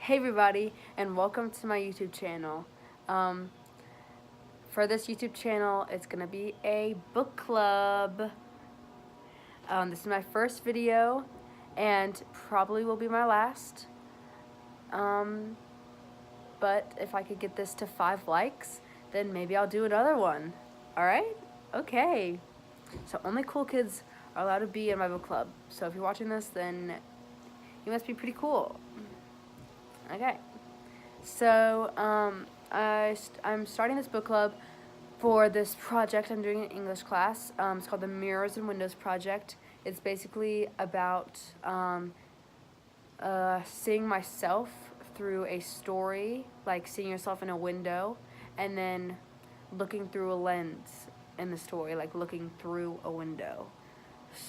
Hey everybody, and welcome to my YouTube channel. Um, for this YouTube channel, it's gonna be a book club. This is my first video, and probably will be my last. Um, but if I could get this to 5 likes, then maybe I'll do another one. Alright? Okay. So only cool kids are allowed to be in my book club. So if you're watching this, then you must be pretty cool. Okay. So, I'm starting this book club for this project I'm doing in English class. It's called the Mirrors and Windows Project. It's basically about seeing myself through a story, like seeing yourself in a window, and then looking through a lens in the story, like looking through a window.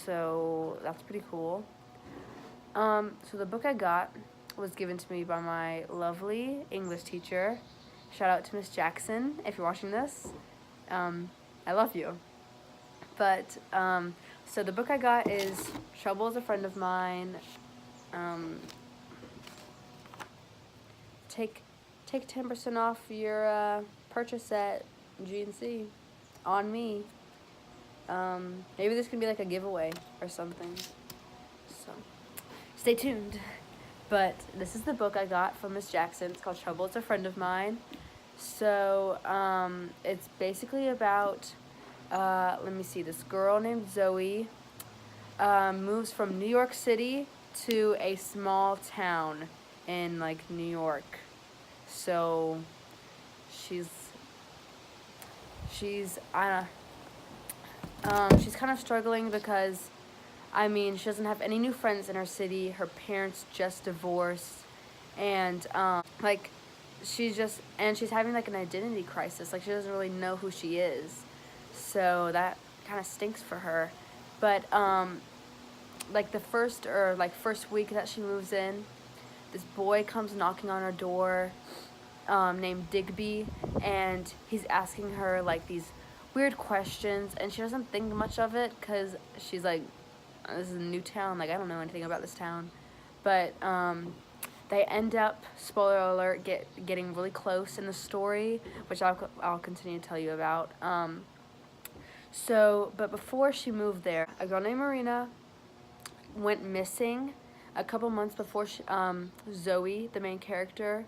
So that's pretty cool. So the book I got was given to me by my lovely English teacher. Shout out to Miss Jackson if you're watching this. I love you. But so the book I got is Trouble is a Friend of Mine. Take 10% off your purchase at GNC on me. Maybe this can be like a giveaway or something. So stay tuned. But this is the book I got from Miss Jackson. It's called Trouble is a Friend of Mine. So it's basically about, let me see, this girl named Zoe moves from New York City to a small town in like New York. So she's kind of struggling because she doesn't have any new friends in her city. Her parents just divorced, and she's having like an identity crisis. Like she doesn't really know who she is, so that kind of stinks for her. But like the first week that she moves in, this boy comes knocking on her door, named Digby, and he's asking her like these weird questions, and she doesn't think much of it because she's like, this is a new town, like I don't know anything about this town. But they end up, spoiler alert, getting really close in the story, which I'll continue to tell you about. But before she moved there, a girl named Marina went missing a couple months before Zoe, the main character,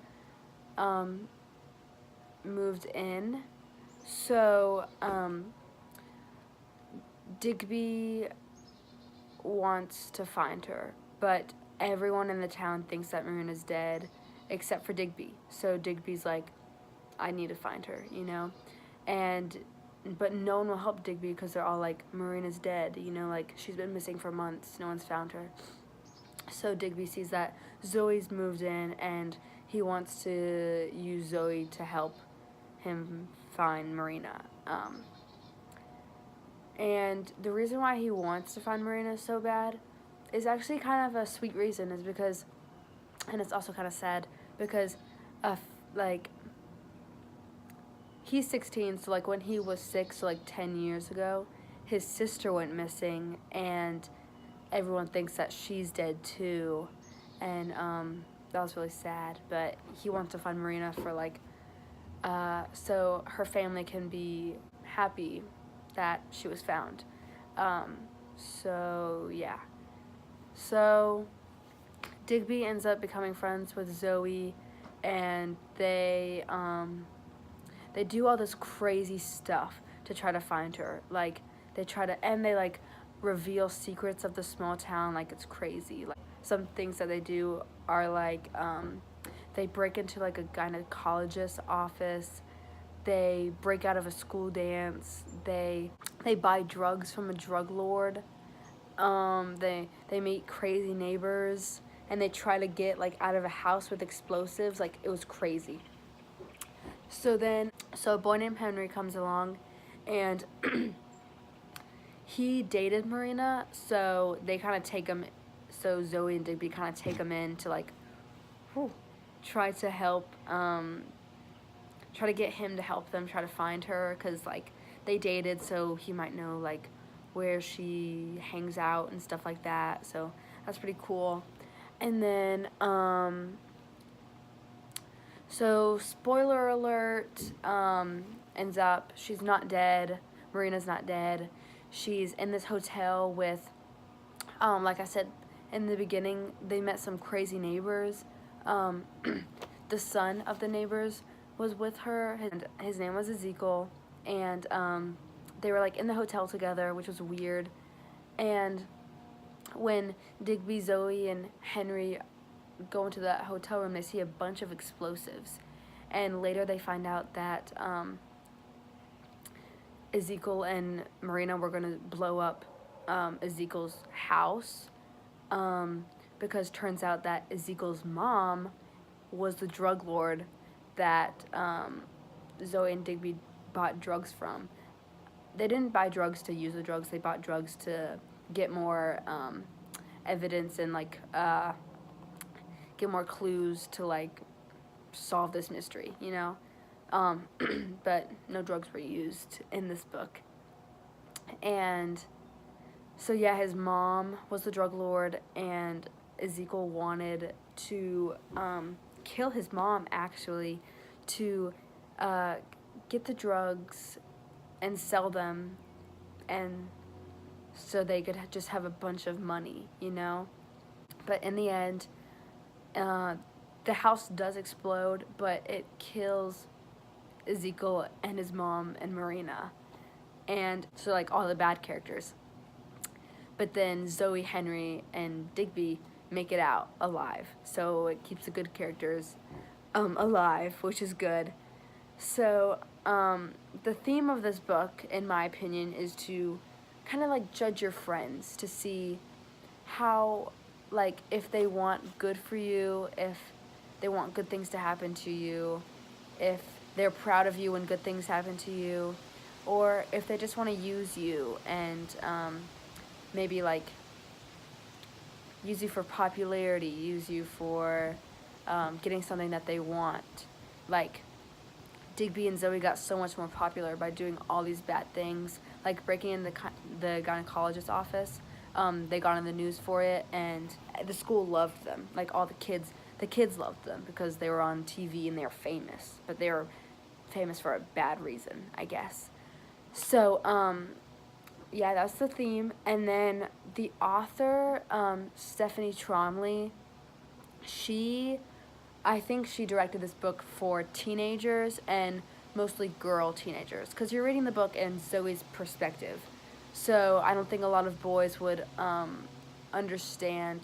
moved in. So Digby wants to find her, but everyone in the town thinks that Marina's dead except for Digby. So Digby's like, I need to find her, you know? But no one will help Digby because they're all like, Marina's dead, you know, like she's been missing for months, no one's found her. So Digby sees that Zoe's moved in and he wants to use Zoe to help him find Marina. And the reason why he wants to find Marina so bad is actually kind of a sweet reason, is because, and it's also kind of sad, because he's 16, so like when he was 6, so like 10 years ago, his sister went missing, and everyone thinks that she's dead too, and that was really sad. But he wants to find Marina for like, so her family can be happy that she was found. So yeah. So Digby ends up becoming friends with Zoe, and they do all this crazy stuff to try to find her. Like they like reveal secrets of the small town, like it's crazy. Like some things that they do are like they break into like a gynecologist's office. They break out of a school dance. They buy drugs from a drug lord. They meet crazy neighbors, and they try to get like out of a house with explosives. Like it was crazy. So a boy named Henry comes along, and he dated Marina. So they kind of take him. So Zoe and Digby kind of take him in to like, try to help. Try to get him to help them try to find her, because like they dated, so he might know like where she hangs out and stuff like that. So that's pretty cool. And then So, spoiler alert, ends up, she's not dead. Marina's not dead. She's in this hotel with, like I said in the beginning, they met some crazy neighbors. Um, the son of the neighbors was with her, and his name was Ezekiel, and they were like in the hotel together, which was weird. And when Digby, Zoe, and Henry go into that hotel room, they see a bunch of explosives. And later they find out that Ezekiel and Marina were going to blow up Ezekiel's house, because turns out that Ezekiel's mom was the drug lord that Zoe and Digby bought drugs from. They didn't buy drugs to use the drugs, they bought drugs to get more evidence and like get more clues to like solve this mystery, you know? But no drugs were used in this book. And so yeah, his mom was the drug lord, and Ezekiel wanted to kill his mom, actually, to get the drugs and sell them, and so they could just have a bunch of money, you know? But in the end, the house does explode, but it kills Ezekiel and his mom and Marina, and so like all the bad characters. But then Zoe, Henry, and Digby make it out alive, so it keeps the good characters alive, which is good. So the theme of this book, in my opinion, is to kind of like judge your friends to see how, like, if they want good for you, if they want good things to happen to you, if they're proud of you when good things happen to you, or if they just want to use you and maybe like use you for popularity, use you for getting something that they want. Like Digby and Zoe got so much more popular by doing all these bad things, like breaking in the gynecologist's office. They got in the news for it, and the school loved them. Like all the kids loved them because they were on TV and they were famous, but they were famous for a bad reason, I guess. So, yeah, that's the theme. And then the author, Stephanie Tromley, I think she directed this book for teenagers, and mostly girl teenagers, because you're reading the book in Zoe's perspective. So I don't think a lot of boys would understand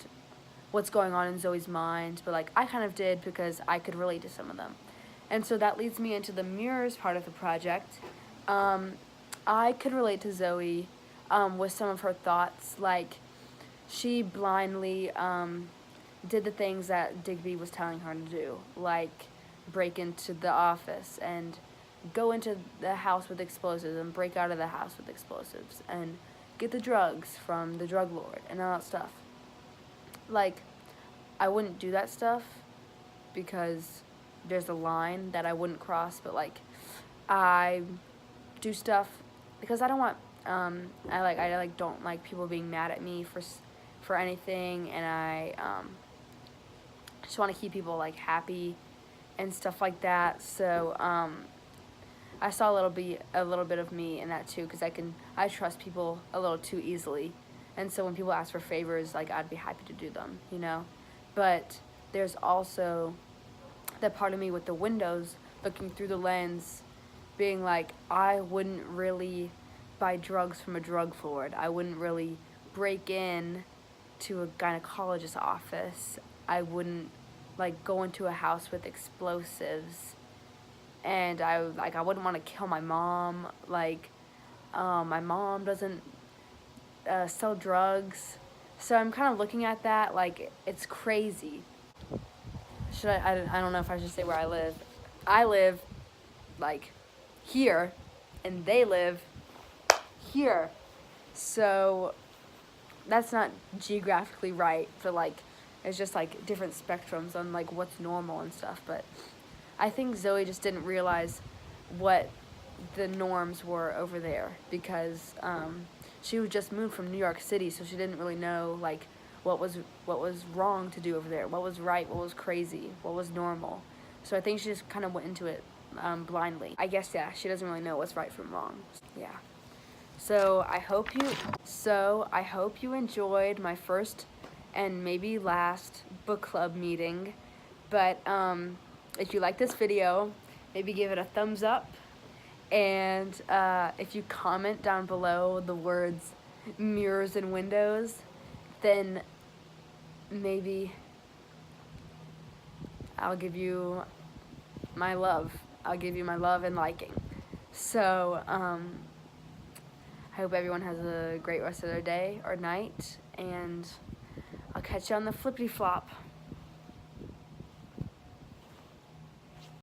what's going on in Zoe's mind, but like I kind of did because I could relate to some of them. And so that leads me into the mirrors part of the project. I could relate to Zoe with some of her thoughts. Like, she blindly did the things that Digby was telling her to do, like break into the office and go into the house with explosives and break out of the house with explosives and get the drugs from the drug lord and all that stuff. Like, I wouldn't do that stuff because there's a line that I wouldn't cross, but like I do stuff because I don't want I don't like people being mad at me for anything, and I just want to keep people like happy and stuff like that. So I saw a little bit of me in that too, because I trust people a little too easily, and so when people ask for favors, like I'd be happy to do them, you know. But there's also that part of me with the windows looking through the lens, being like, I wouldn't really buy drugs from a drug lord. I wouldn't really break in to a gynecologist's office. I wouldn't like go into a house with explosives, and I wouldn't want to kill my mom. Like, my mom doesn't sell drugs, so I'm kind of looking at that like it's crazy. I don't know if I should say where I live. I live like here, and they live here, so that's not geographically right, but like it's just like different spectrums on like what's normal and stuff. But I think Zoe just didn't realize what the norms were over there, because she was just moved from New York City, so she didn't really know like what was wrong to do over there, what was right, what was crazy, what was normal. So I think she just kind of went into it blindly. I guess, yeah, she doesn't really know what's right from wrong. Yeah. So I hope you enjoyed my first and maybe last book club meeting. But if you like this video, maybe give it a thumbs up. And if you comment down below the words mirrors and windows, then maybe I'll give you my love. I'll give you my love and liking. So, I hope everyone has a great rest of their day or night, and I'll catch you on the flippity flop.